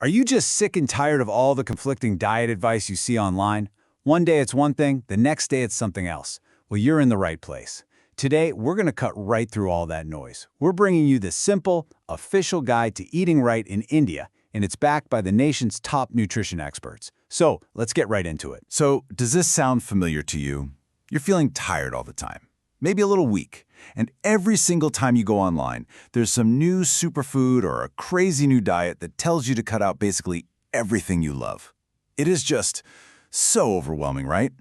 Are you just sick and tired of all the conflicting diet advice you see online? One day it's one thing, the next day it's something else. Well, you're in the right place. Today, we're going to cut right through all that noise. We're bringing you this simple, official guide to eating right in India, and it's backed by the nation's top nutrition experts. So, let's get right into it. So, does this sound familiar to you? You're feeling tired all the time, maybe a little weak, and every single time you go online, there's some new superfood or a crazy new diet that tells you to cut out basically everything you love. It is just so overwhelming, right?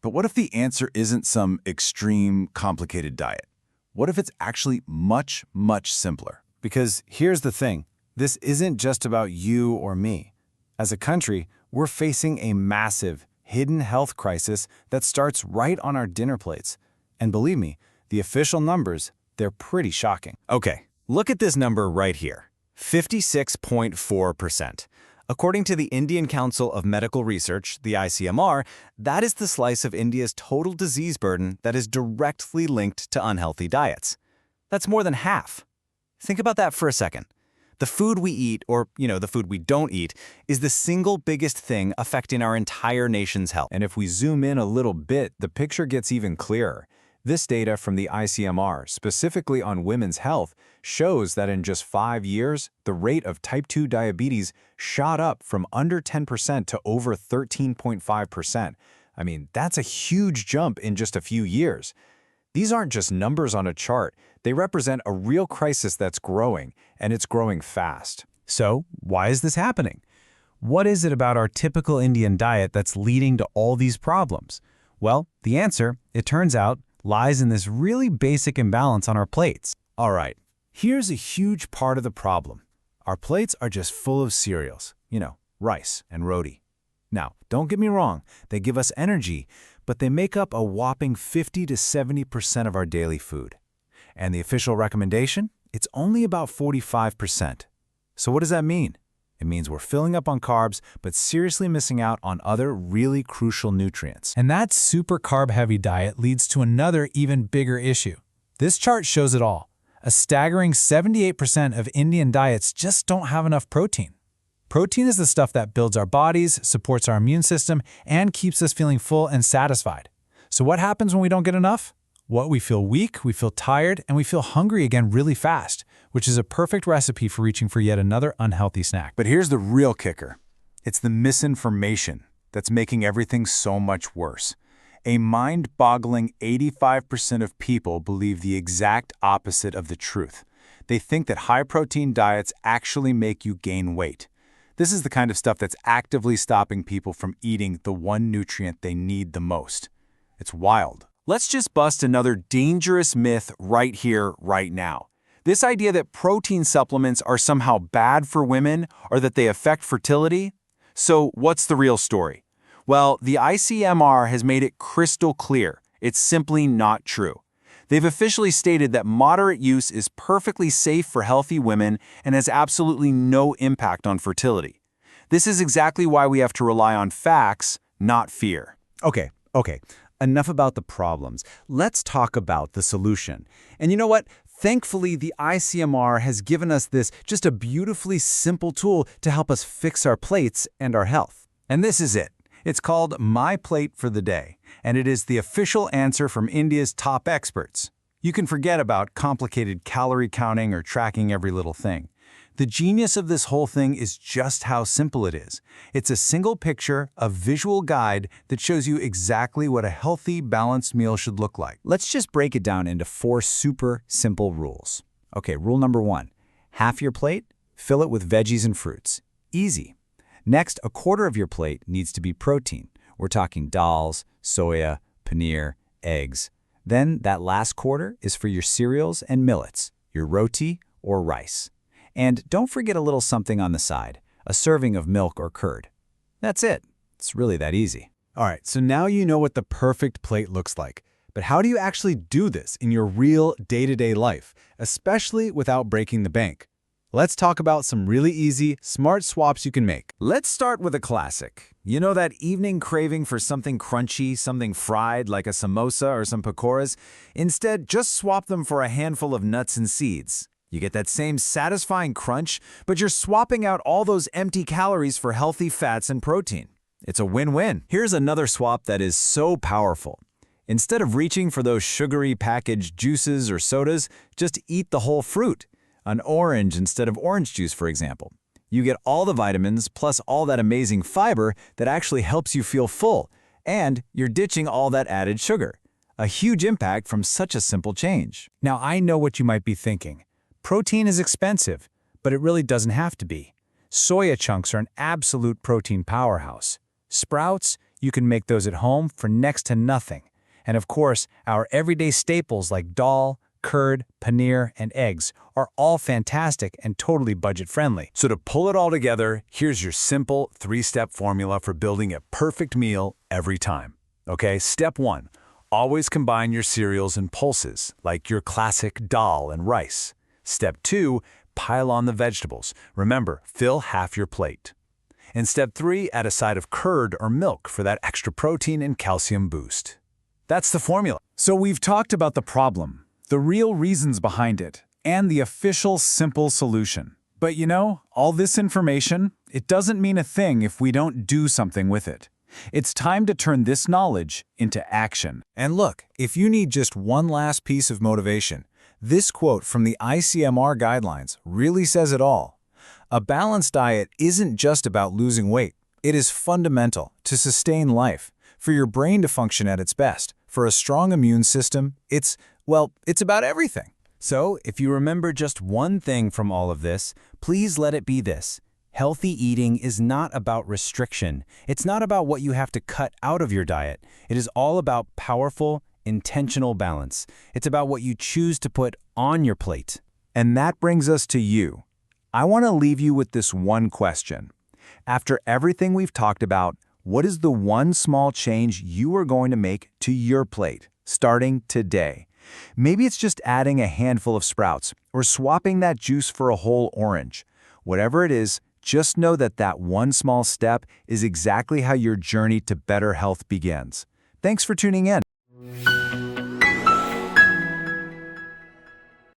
But what if the answer isn't some extreme, complicated diet? What if it's actually much, much simpler? Because here's the thing, this isn't just about you or me. As a country, we're facing a massive, hidden health crisis that starts right on our dinner plates. And believe me, the official numbers, they're pretty shocking. Okay, look at this number right here, 56.4%. According to the Indian Council of Medical Research, the ICMR, that is the slice of India's total disease burden that is directly linked to unhealthy diets. That's more than half. Think about that for a second. The food we eat, or, the food we don't eat, is the single biggest thing affecting our entire nation's health. And if we zoom in a little bit, the picture gets even clearer. This data from the ICMR, specifically on women's health, shows that in just 5 years, the rate of type 2 diabetes shot up from under 10% to over 13.5%. I mean, that's a huge jump in just a few years. These aren't just numbers on a chart. They represent a real crisis that's growing, and it's growing fast. So, why is this happening? What is it about our typical Indian diet that's leading to all these problems? Well, the answer, it turns out, lies in this really basic imbalance on our plates. All right, here's a huge part of the problem. Our plates are just full of cereals, rice and roti. Now, don't get me wrong, they give us energy, but they make up a whopping 50 to 70% of our daily food. And the official recommendation? It's only about 45%. So what does that mean? It means we're filling up on carbs, but seriously missing out on other really crucial nutrients. And that super carb-heavy diet leads to another even bigger issue. This chart shows it all. A staggering 78% of Indian diets just don't have enough protein. Protein is the stuff that builds our bodies, supports our immune system, and keeps us feeling full and satisfied. So what happens when we don't get enough? Well, we feel weak, we feel tired, and we feel hungry again really fast, which is a perfect recipe for reaching for yet another unhealthy snack. But here's the real kicker. It's the misinformation that's making everything so much worse. A mind-boggling 85% of people believe the exact opposite of the truth. They think that high-protein diets actually make you gain weight. This is the kind of stuff that's actively stopping people from eating the one nutrient they need the most. It's wild. Let's just bust another dangerous myth right here, right now. This idea that protein supplements are somehow bad for women or that they affect fertility. So what's the real story? Well, the ICMR has made it crystal clear. It's simply not true. They've officially stated that moderate use is perfectly safe for healthy women and has absolutely no impact on fertility. This is exactly why we have to rely on facts, not fear. Okay. Enough about the problems. Let's talk about the solution. And you know what? Thankfully, the ICMR has given us this just a beautifully simple tool to help us fix our plates and our health. And this is it. It's called My Plate for the Day, and it is the official answer from India's top experts. You can forget about complicated calorie counting or tracking every little thing. The genius of this whole thing is just how simple it is. It's a single picture, a visual guide that shows you exactly what a healthy, balanced meal should look like. Let's just break it down into 4 super simple rules. Okay, rule number 1. Half your plate, fill it with veggies and fruits. Easy. Next, a quarter of your plate needs to be protein. We're talking dals, soya, paneer, eggs. Then that last quarter is for your cereals and millets, your roti or rice. And don't forget a little something on the side, a serving of milk or curd. That's it. It's really that easy. All right, so now you know what the perfect plate looks like. But how do you actually do this in your real day-to-day life, especially without breaking the bank? Let's talk about some really easy, smart swaps you can make. Let's start with a classic. You know that evening craving for something crunchy, something fried like a samosa or some pakoras? Instead, just swap them for a handful of nuts and seeds. You get that same satisfying crunch, but you're swapping out all those empty calories for healthy fats and protein. It's a win-win. Here's another swap that is so powerful. Instead of reaching for those sugary packaged juices or sodas, just eat the whole fruit. An orange instead of orange juice, for example. You get all the vitamins plus all that amazing fiber that actually helps you feel full, and you're ditching all that added sugar. A huge impact from such a simple change. Now, I know what you might be thinking. Protein is expensive, but it really doesn't have to be. Soya chunks are an absolute protein powerhouse. Sprouts, you can make those at home for next to nothing. And of course, our everyday staples like dal, curd, paneer, and eggs are all fantastic and totally budget-friendly. So to pull it all together, here's your simple 3-step formula for building a perfect meal every time. Okay, step 1. Always combine your cereals and pulses, like your classic dal and rice. Step 2, pile on the vegetables. Remember, fill half your plate. And step 3, add a side of curd or milk for that extra protein and calcium boost. That's the formula. So we've talked about the problem, the real reasons behind it, and the official simple solution. But you know, all this information, it doesn't mean a thing if we don't do something with it. It's time to turn this knowledge into action. And look, if you need just one last piece of motivation, this quote from the ICMR guidelines really says it all. A balanced diet isn't just about losing weight. It is fundamental to sustain life, for your brain to function at its best, for a strong immune system. It's about everything. So, if you remember just one thing from all of this, please let it be this. Healthy eating is not about restriction. It's not about what you have to cut out of your diet. It is all about powerful, intentional balance. It's about what you choose to put on your plate. And that brings us to you. I want to leave you with this one question. After everything we've talked about, what is the one small change you are going to make to your plate, starting today? Maybe it's just adding a handful of sprouts or swapping that juice for a whole orange. Whatever it is, just know that that one small step is exactly how your journey to better health begins. Thanks for tuning in.